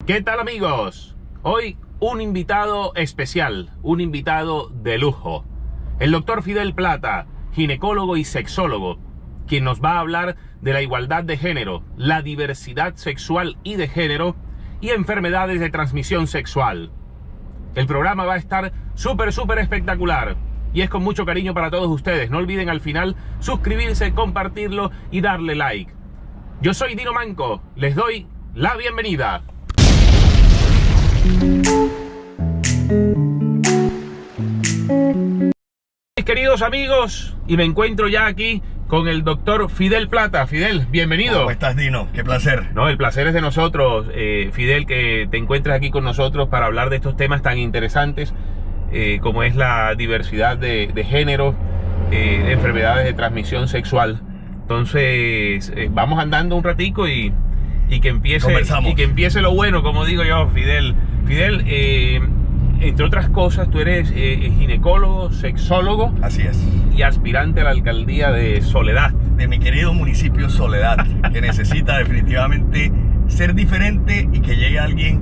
¿Qué tal, amigos? Hoy un invitado especial, un invitado de lujo, el doctor Fidel Plata, ginecólogo y sexólogo, quien nos va a hablar de la igualdad de género, la diversidad sexual y de género y enfermedades de transmisión sexual. El programa va a estar súper espectacular y es con mucho cariño para todos ustedes. No olviden al final suscribirse, compartirlo y darle like. Yo soy Dino Manco, les doy la bienvenida. Mis queridos amigos, y me encuentro ya aquí con el doctor Fidel Plata. Fidel, bienvenido. ¿Cómo estás, Dino? Qué placer. No, el placer es de nosotros, Fidel, que te encuentres aquí con nosotros para hablar de estos temas tan interesantes como es la diversidad de género, de enfermedades de transmisión sexual. Entonces, vamos andando un ratico y que empiece lo bueno, como digo yo, Fidel. Fidel, entre otras cosas, tú eres ginecólogo, sexólogo. Así es. Y aspirante a la alcaldía de Soledad. De mi querido municipio Soledad, que necesita definitivamente ser diferente y que llegue alguien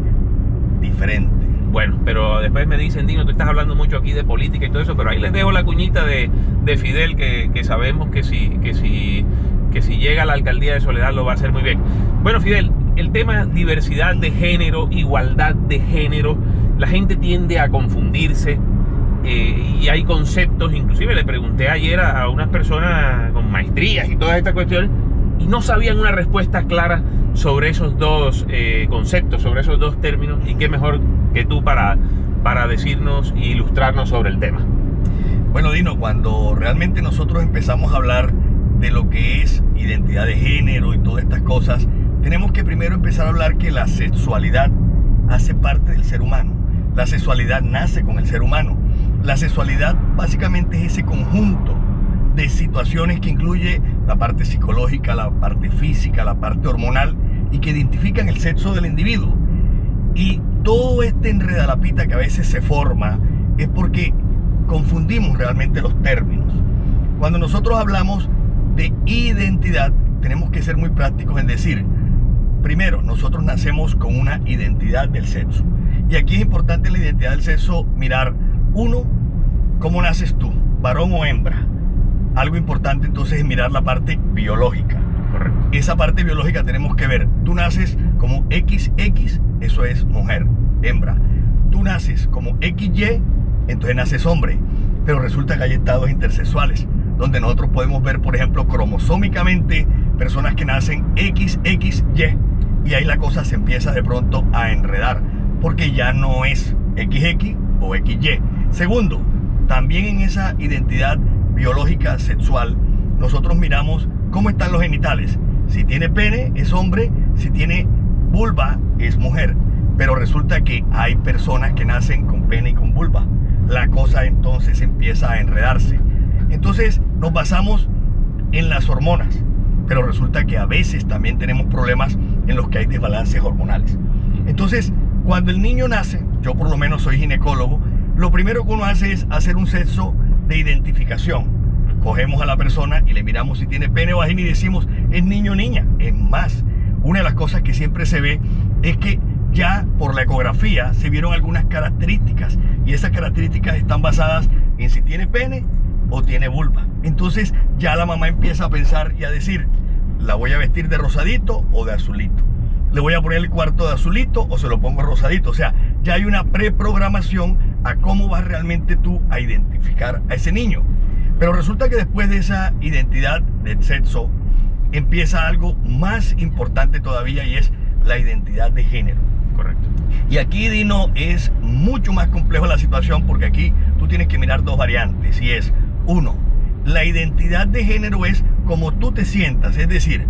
diferente. Bueno, pero después me dicen, Dino, tú estás hablando mucho aquí de política y todo eso, pero ahí les dejo la cuñita de Fidel, que sabemos que si llega a la alcaldía de Soledad lo va a hacer muy bien. Bueno, Fidel, el tema diversidad de género, igualdad de género, la gente tiende a confundirse y hay conceptos. Inclusive le pregunté ayer a unas personas con maestrías y todas estas cuestiones y no sabían una respuesta clara sobre esos dos conceptos, sobre esos dos términos, y qué mejor que tú para decirnos e ilustrarnos sobre el tema. Bueno, Dino, cuando realmente nosotros empezamos a hablar de lo que es identidad de género y todas estas cosas, tenemos que primero empezar a hablar que la sexualidad hace parte del ser humano. La sexualidad nace con el ser humano. La sexualidad básicamente es ese conjunto de situaciones que incluye la parte psicológica, la parte física, la parte hormonal, y que identifican el sexo del individuo. Y todo este enredalapita que a veces se forma es porque confundimos realmente los términos. Cuando nosotros hablamos de identidad, tenemos que ser muy prácticos en decir, primero, nosotros nacemos con una identidad del sexo. Y aquí es importante la identidad del sexo mirar, uno, cómo naces tú, varón o hembra. Algo importante entonces es mirar la parte biológica. Correcto. Esa parte biológica tenemos que ver. Tú naces como XX, eso es mujer, hembra. Tú naces como XY, entonces naces hombre. Pero resulta que hay estados intersexuales, donde nosotros podemos ver, por ejemplo, cromosómicamente, personas que nacen XXY, y ahí la cosa se empieza de pronto a enredar, porque ya no es XX o XY. Segundo, también en esa identidad biológica sexual, nosotros miramos cómo están los genitales. Si tiene pene, es hombre; si tiene vulva, es mujer. Pero resulta que hay personas que nacen con pene y con vulva. La cosa entonces empieza a enredarse. Entonces nos basamos en las hormonas, pero resulta que a veces también tenemos problemas en los que hay desbalances hormonales. Entonces, cuando el niño nace, yo por lo menos soy ginecólogo, lo primero que uno hace es hacer un censo de identificación. Cogemos a la persona y le miramos si tiene pene o vagina y decimos, ¿es niño o niña? Es más, una de las cosas que siempre se ve es que ya por la ecografía se vieron algunas características, y esas características están basadas en si tiene pene o tiene vulva. Entonces ya la mamá empieza a pensar y a decir, ¿la voy a vestir de rosadito o de azulito? ¿Le voy a poner el cuarto de azulito o se lo pongo rosadito? O sea, ya hay una preprogramación a cómo vas realmente tú a identificar a ese niño. Pero resulta que después de esa identidad del sexo empieza algo más importante todavía, y es la identidad de género. Correcto. Y aquí, Dino, es mucho más complejo la situación, porque aquí tú tienes que mirar dos variantes, y es, uno, la identidad de género es como tú te sientas, es decir,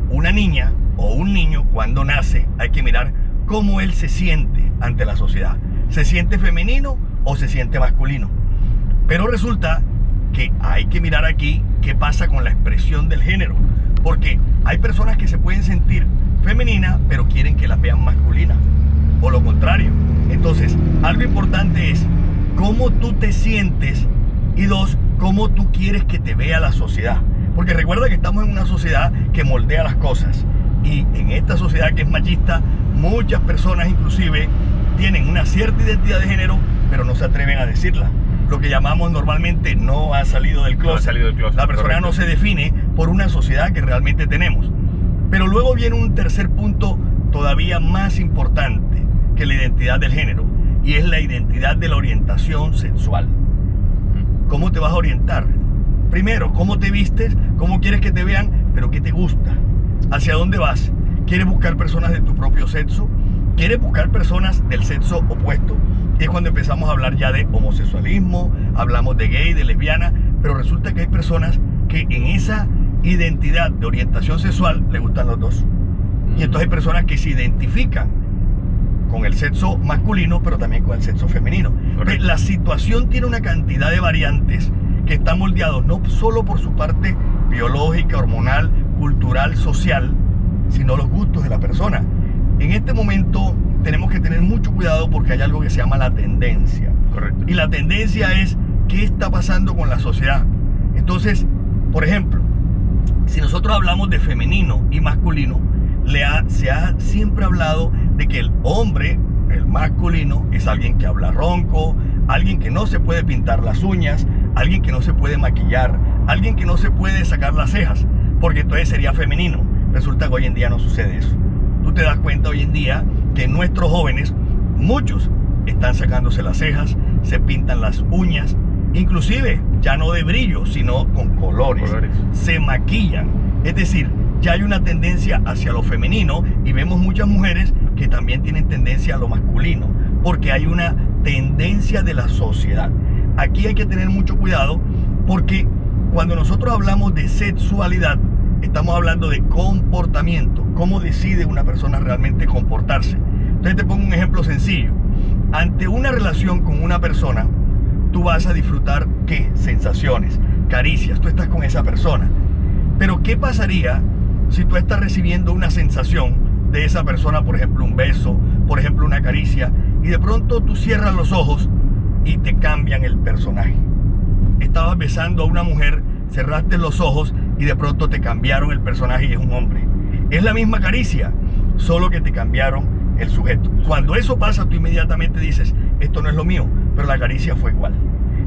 una niña o un niño cuando nace hay que mirar cómo él se siente ante la sociedad. ¿Se siente femenino o se siente masculino? Pero resulta que hay que mirar aquí qué pasa con la expresión del género, porque hay personas que se pueden sentir femenina pero quieren que la vean masculina, o lo contrario. Entonces, algo importante es cómo tú te sientes, y dos, cómo tú quieres que te vea la sociedad. Porque recuerda que estamos en una sociedad que moldea las cosas. Y en esta sociedad que es machista, muchas personas inclusive tienen una cierta identidad de género, pero no se atreven a decirla. Lo que llamamos normalmente no ha salido del closet. No ha salido del closet, la persona correcto. no se define por una sociedad que realmente tenemos. Pero luego viene un tercer punto todavía más importante que la identidad del género, y es la identidad de la orientación sexual. ¿Cómo te vas a orientar? Primero, ¿cómo te vistes? ¿Cómo quieres que te vean? ¿Pero qué te gusta? ¿Hacia dónde vas? ¿Quieres buscar personas de tu propio sexo? ¿Quieres buscar personas del sexo opuesto? Es cuando empezamos a hablar ya de homosexualismo, hablamos de gay, de lesbiana, pero resulta que hay personas que en esa identidad de orientación sexual le gustan los dos. Y entonces hay personas que se identifican con el sexo masculino, pero también con el sexo femenino. Entonces, la situación tiene una cantidad de variantes que están moldeados no solo por su parte biológica, hormonal, cultural, social, sino los gustos de la persona. En este momento tenemos que tener mucho cuidado porque hay algo que se llama la tendencia. Correcto. Y la tendencia es qué está pasando con la sociedad. Entonces, por ejemplo, si nosotros hablamos de femenino y masculino, se ha siempre hablado de que el hombre, el masculino, es alguien que habla ronco, alguien que no se puede pintar las uñas, alguien que no se puede maquillar, alguien que no se puede sacar las cejas, porque entonces sería femenino. Resulta que hoy en día no sucede eso. Tú te das cuenta hoy en día que nuestros jóvenes, muchos están sacándose las cejas, se pintan las uñas, inclusive ya no de brillo, sino con colores. Se maquillan. Es decir, ya hay una tendencia hacia lo femenino y vemos muchas mujeres que también tienen tendencia a lo masculino, porque hay una tendencia de la sociedad. Aquí hay que tener mucho cuidado porque cuando nosotros hablamos de sexualidad, estamos hablando de comportamiento, cómo decide una persona realmente comportarse. Entonces te pongo un ejemplo sencillo. Ante una relación con una persona, tú vas a disfrutar, ¿qué? Sensaciones, caricias, tú estás con esa persona. Pero ¿qué pasaría si tú estás recibiendo una sensación de esa persona, por ejemplo un beso, por ejemplo una caricia, y de pronto tú cierras los ojos y te cambian el personaje? Estabas besando a una mujer, cerraste los ojos y de pronto te cambiaron el personaje y es un hombre. Es la misma caricia, solo que te cambiaron el sujeto. Cuando eso pasa, tú inmediatamente dices, esto no es lo mío, pero la caricia fue igual.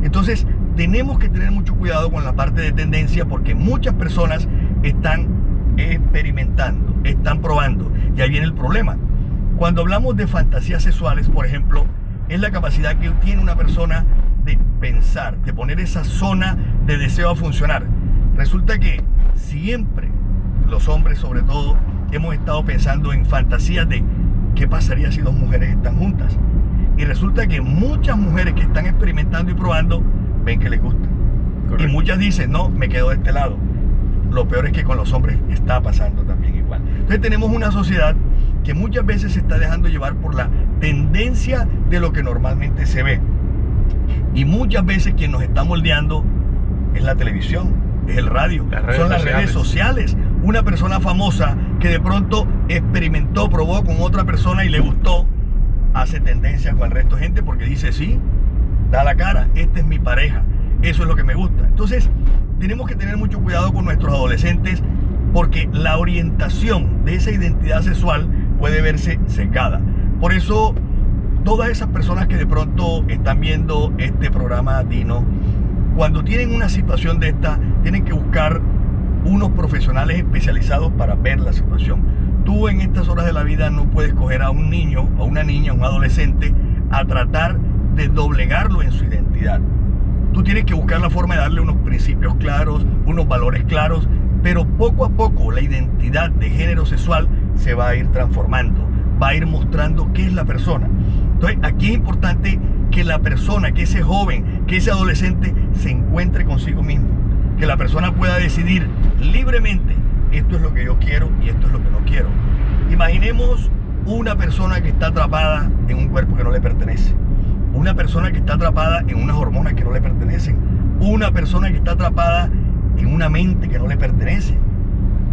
Entonces, tenemos que tener mucho cuidado con la parte de tendencia porque muchas personas están experimentando, están probando. Y ahí viene el problema. Cuando hablamos de fantasías sexuales, por ejemplo, es la capacidad que tiene una persona de pensar, de poner esa zona de deseo a funcionar. Resulta que siempre, los hombres sobre todo, hemos estado pensando en fantasías de qué pasaría si dos mujeres están juntas. Y resulta que muchas mujeres que están experimentando y probando ven que les gusta. Correcto. Y muchas dicen, no, me quedo de este lado. Lo peor es que con los hombres está pasando también igual. Entonces tenemos una sociedad que muchas veces se está dejando llevar por la tendencia de lo que normalmente se ve. Y muchas veces quien nos está moldeando es la televisión, es el radio, son las redes sociales. Una persona famosa que de pronto experimentó, probó con otra persona y le gustó, hace tendencia con el resto de gente porque dice, sí, da la cara, esta es mi pareja, eso es lo que me gusta. Entonces, tenemos que tener mucho cuidado con nuestros adolescentes porque la orientación de esa identidad sexual puede verse secada. Por eso, todas esas personas que de pronto están viendo este programa Dino, cuando tienen una situación de esta, tienen que buscar unos profesionales especializados para ver la situación. Tú en estas horas de la vida no puedes coger a un niño, a una niña, a un adolescente a tratar de doblegarlo en su identidad. Tú tienes que buscar la forma de darle unos principios claros, unos valores claros, pero poco a poco la identidad de género sexual se va a ir transformando, va a ir mostrando qué es la persona. Entonces aquí es importante que la persona, que ese joven, que ese adolescente se encuentre consigo mismo, que la persona pueda decidir libremente, esto es lo que yo quiero y esto es lo que no quiero. Imaginemos una persona que está atrapada en un cuerpo que no le pertenece, una persona que está atrapada en unas hormonas que no le pertenecen, una persona que está atrapada en una mente que no le pertenece.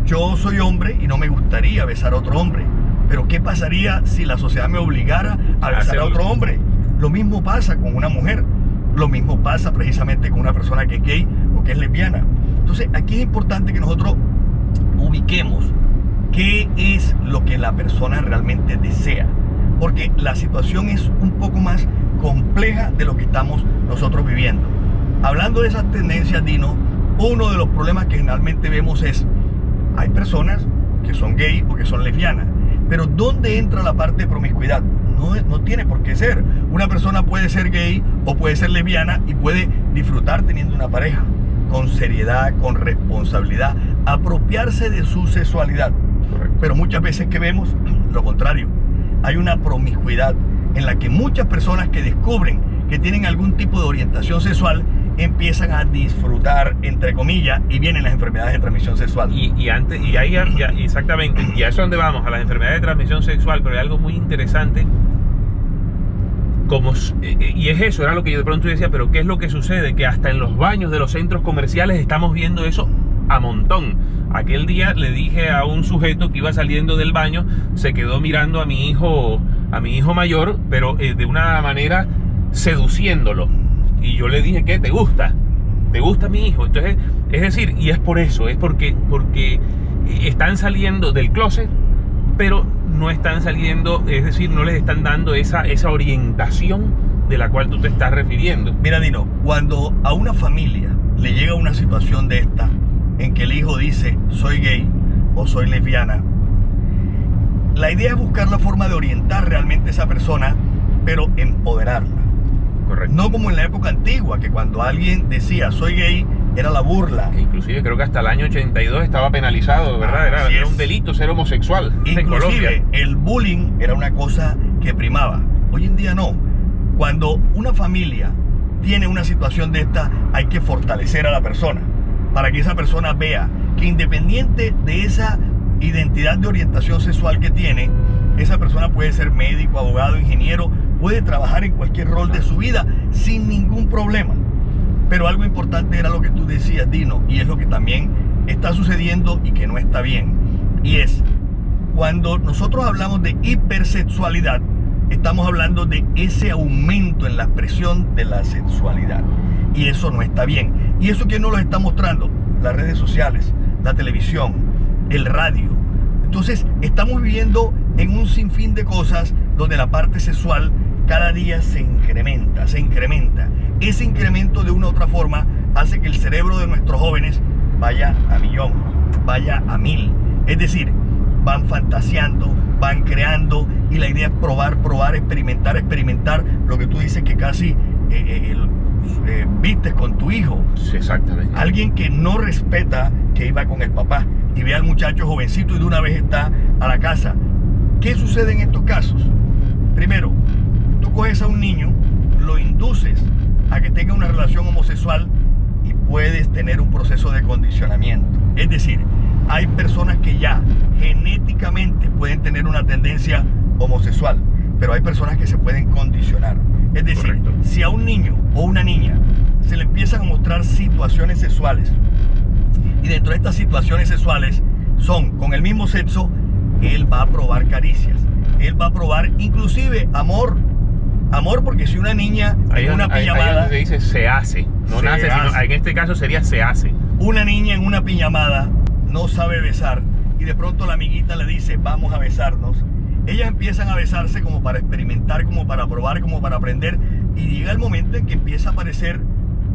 Yo soy hombre y no me gustaría besar a otro hombre, pero ¿qué pasaría si la sociedad me obligara a besar a otro hombre? Lo mismo pasa con una mujer, lo mismo pasa precisamente con una persona que es gay o que es lesbiana. Entonces aquí es importante que nosotros ubiquemos qué es lo que la persona realmente desea. Porque la situación es un poco más compleja de lo que estamos nosotros viviendo. Hablando de esas tendencias, Dino, uno de los problemas que generalmente vemos es, hay personas que son gay o que son lesbianas, pero ¿dónde entra la parte de promiscuidad? No tiene por qué ser. Una persona puede ser gay o puede ser lesbiana y puede disfrutar teniendo una pareja, con seriedad, con responsabilidad, apropiarse de su sexualidad. Correcto. Pero muchas veces que vemos lo contrario, hay una promiscuidad en la que muchas personas que descubren que tienen algún tipo de orientación sexual empiezan a disfrutar, entre comillas, y vienen las enfermedades de transmisión sexual. Y ahí exactamente, y a eso es donde vamos, a las enfermedades de transmisión sexual, pero hay algo muy interesante, y es eso, era lo que yo de pronto decía, pero ¿qué es lo que sucede? Que hasta en los baños de los centros comerciales estamos viendo eso a montón. Aquel día le dije a un sujeto que iba saliendo del baño, se quedó mirando a mi hijo mayor, pero de una manera seduciéndolo. Y yo le dije, ¿qué? ¿Te gusta? ¿Te gusta mi hijo? Entonces, es decir, y es por eso, es porque están saliendo del closet, pero no están saliendo, es decir, no les están dando esa orientación de la cual tú te estás refiriendo. Mira, Dino, cuando a una familia le llega una situación de esta, en que el hijo dice, soy gay o soy lesbiana, la idea es buscar la forma de orientar realmente a esa persona, pero empoderarla. Correcto. No como en la época antigua, que cuando alguien decía, soy gay, era la burla. Que inclusive creo que hasta el año 82 estaba penalizado, ¿verdad? Era un delito ser homosexual en Colombia. El bullying era una cosa que primaba. Hoy en día no. Cuando una familia tiene una situación de esta, hay que fortalecer a la persona, para que esa persona vea que independiente de esa identidad de orientación sexual que tiene, esa persona puede ser médico, abogado, ingeniero, puede trabajar en cualquier rol de su vida sin ningún problema. Pero algo importante era lo que tú decías, Dino, y es lo que también está sucediendo y que no está bien. Y es, cuando nosotros hablamos de hipersexualidad, estamos hablando de ese aumento en la expresión de la sexualidad. Y eso no está bien. ¿Y eso quién nos lo está mostrando? Las redes sociales, la televisión, el radio. Entonces, estamos viviendo en un sinfín de cosas donde la parte sexual cada día se incrementa. Ese incremento de una u otra forma hace que el cerebro de nuestros jóvenes vaya a millón, vaya a 1000. Es decir, van fantaseando, van creando, y la idea es probar, experimentar lo que tú dices que casi vistes con tu hijo. Sí, exactamente. Alguien que no respeta que iba con el papá y ve al muchacho jovencito y de una vez está a la casa. ¿Qué sucede en estos casos? Primero, tú coges a un niño, lo induces a que tenga una relación homosexual y puedes tener un proceso de condicionamiento. Es decir, hay personas que ya genéticamente pueden tener una tendencia homosexual, pero hay personas que se pueden condicionar. Es decir, correcto, si a un niño o una niña se le empiezan a mostrar situaciones sexuales, y dentro de estas situaciones sexuales son con el mismo sexo, él va a probar caricias, él va a probar inclusive amor, porque si una niña en una pijamada, ahí se dice se hace, no nace, sino en este caso sería se hace. Una niña en una pijamada no sabe besar y de pronto la amiguita le dice vamos a besarnos. Ellas empiezan a besarse como para experimentar, como para probar, como para aprender, y llega el momento en que empieza a aparecer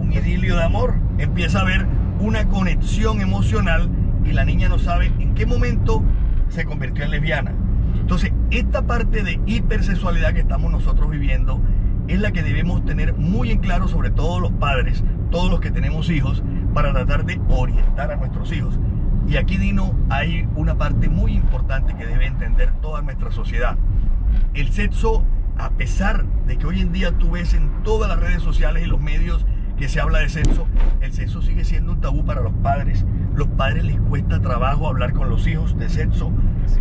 un idilio de amor, empieza a haber una conexión emocional y la niña no sabe en qué momento se convirtió en lesbiana. Entonces, esta parte de hipersexualidad que estamos nosotros viviendo es la que debemos tener muy en claro, sobre todo los padres, todos los que tenemos hijos, para tratar de orientar a nuestros hijos. Y aquí, Dino, hay una parte muy importante que debe entender toda nuestra sociedad. El sexo, a pesar de que hoy en día tú ves en todas las redes sociales y los medios que se habla de sexo, el sexo sigue siendo un tabú para los padres. Los padres les cuesta trabajo hablar con los hijos de sexo,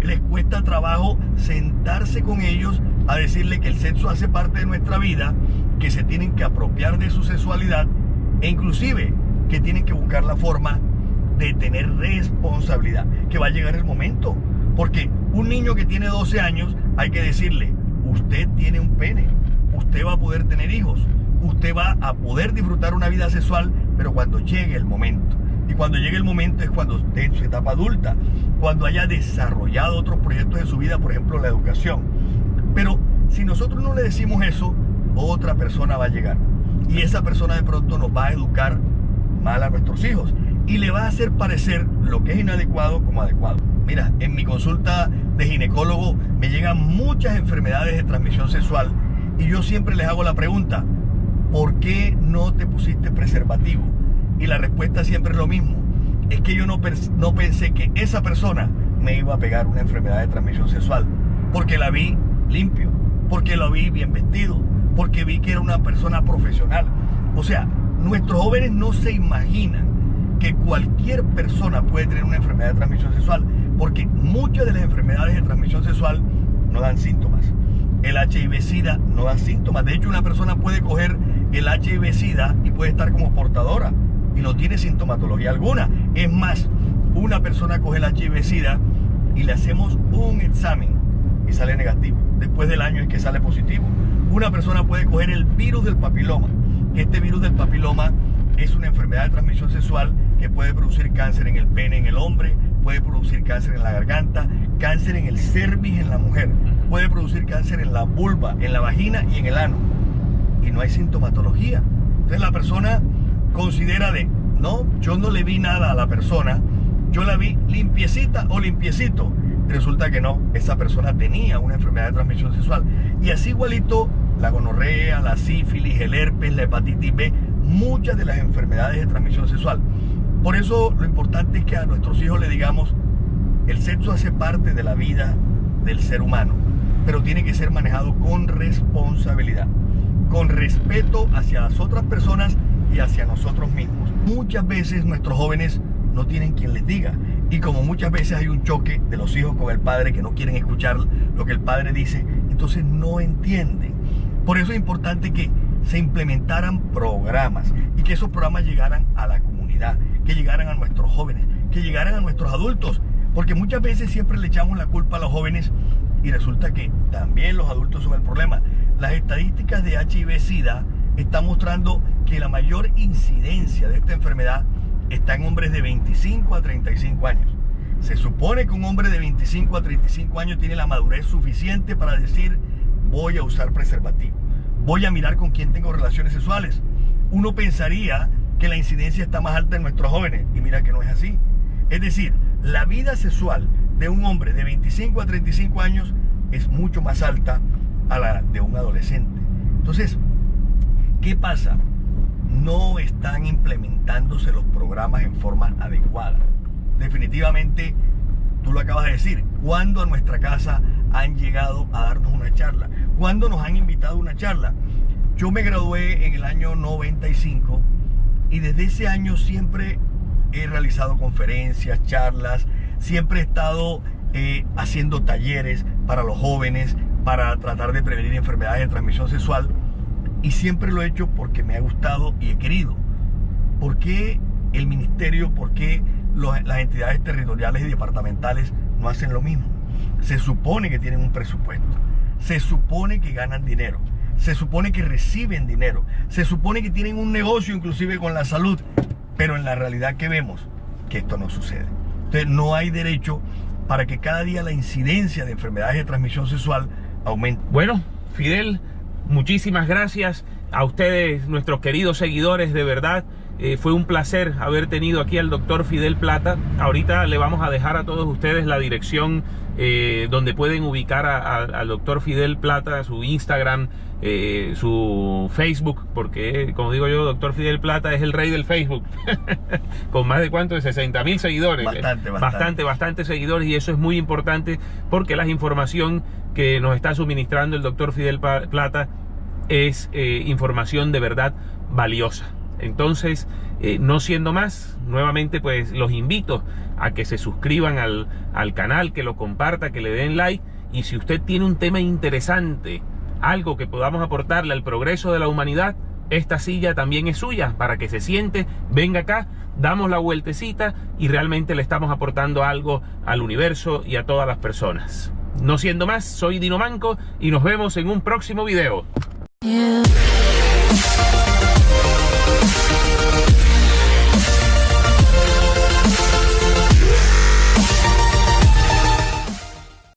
les cuesta trabajo sentarse con ellos a decirle que el sexo hace parte de nuestra vida, que se tienen que apropiar de su sexualidad e inclusive que tienen que buscar la forma de tener responsabilidad, que va a llegar el momento, porque un niño que tiene 12 años hay que decirle, usted tiene un pene, usted va a poder tener hijos, usted va a poder disfrutar una vida sexual, pero cuando llegue el momento. Y cuando llegue el momento es cuando esté en su etapa adulta, cuando haya desarrollado otros proyectos de su vida, por ejemplo la educación. Pero si nosotros no le decimos eso, otra persona va a llegar. Y esa persona de pronto nos va a educar mal a nuestros hijos y le va a hacer parecer lo que es inadecuado como adecuado. Mira, en mi consulta de ginecólogo me llegan muchas enfermedades de transmisión sexual y yo siempre les hago la pregunta: ¿por qué no te pusiste preservativo? Y la respuesta siempre es lo mismo: es que yo no pensé que esa persona me iba a pegar una enfermedad de transmisión sexual, porque la vi limpio, porque la vi bien vestido, porque vi que era una persona profesional. O sea, nuestros jóvenes no se imaginan que cualquier persona puede tener una enfermedad de transmisión sexual, porque muchas de las enfermedades de transmisión sexual no dan síntomas. El HIV-Sida no da síntomas. De hecho, una persona puede coger el HIV-Sida y puede estar como portadora y no tiene sintomatología alguna. Es más, una persona coge el HIV-Sida y le hacemos un examen y sale negativo. Después del año es que sale positivo. Una persona puede coger el virus del papiloma, que este virus del papiloma es una enfermedad de transmisión sexual que puede producir cáncer en el pene en el hombre, puede producir cáncer en la garganta, cáncer en el cervix en la mujer, puede producir cáncer en la vulva, en la vagina y en el ano. Y no hay sintomatología. Entonces la persona considera no, yo no le vi nada a la persona, yo la vi limpiecita o limpiecito. Resulta que no, esa persona tenía una enfermedad de transmisión sexual. Y así igualito la gonorrea, la sífilis, el herpes, la hepatitis B, muchas de las enfermedades de transmisión sexual. Por eso lo importante es que a nuestros hijos le digamos: el sexo hace parte de la vida del ser humano, pero tiene que ser manejado con responsabilidad, con respeto hacia las otras personas y hacia nosotros mismos. Muchas veces nuestros jóvenes no tienen quien les diga, y como muchas veces hay un choque de los hijos con el padre, que no quieren escuchar lo que el padre dice, entonces no entienden. Por eso es importante que se implementaran programas y que esos programas llegaran a la comunidad, que llegaran a nuestros jóvenes, que llegaran a nuestros adultos, porque muchas veces siempre le echamos la culpa a los jóvenes y resulta que también los adultos son el problema. Las estadísticas de HIV-Sida están mostrando que la mayor incidencia de esta enfermedad está en hombres de 25 a 35 años. Se supone que un hombre de 25 a 35 años tiene la madurez suficiente para decir: voy a usar preservativo, voy a mirar con quién tengo relaciones sexuales. Uno pensaría que la incidencia está más alta en nuestros jóvenes, y mira que no es así. Es decir, la vida sexual de un hombre de 25 a 35 años es mucho más alta a la de un adolescente. Entonces, ¿qué pasa? No están implementándose los programas en forma adecuada. Definitivamente, tú lo acabas de decir, ¿cuándo a nuestra casa han llegado a darnos una charla? ¿Cuándo nos han invitado a una charla? Yo me gradué en el año 95 y desde ese año siempre he realizado conferencias, charlas, siempre he estado haciendo talleres para los jóvenes, para tratar de prevenir enfermedades de transmisión sexual, y siempre lo he hecho porque me ha gustado y he querido. ¿Por qué el ministerio, por qué las entidades territoriales y departamentales no hacen lo mismo? Se supone que tienen un presupuesto, se supone que ganan dinero, se supone que reciben dinero, se supone que tienen un negocio inclusive con la salud, pero en la realidad que vemos que esto no sucede. Entonces no hay derecho para que cada día la incidencia de enfermedades de transmisión sexual aumente. Bueno, Fidel, muchísimas gracias a ustedes, nuestros queridos seguidores, de verdad. Fue un placer haber tenido aquí al doctor Fidel Plata. Ahorita le vamos a dejar a todos ustedes la dirección donde pueden ubicar al doctor Fidel Plata, su Instagram, su Facebook, porque como digo yo, doctor Fidel Plata es el rey del Facebook. Con más de ¿cuánto? De 60.000 seguidores. Bastante seguidores, y eso es muy importante porque la información que nos está suministrando el doctor Fidel Plata es información de verdad valiosa. Entonces, no siendo más, nuevamente pues los invito a que se suscriban al canal, que lo comparta, que le den like, y si usted tiene un tema interesante, algo que podamos aportarle al progreso de la humanidad, esta silla también es suya, para que se siente, venga acá, damos la vueltecita y realmente le estamos aportando algo al universo y a todas las personas. No siendo más, soy Dino Manco y nos vemos en un próximo video.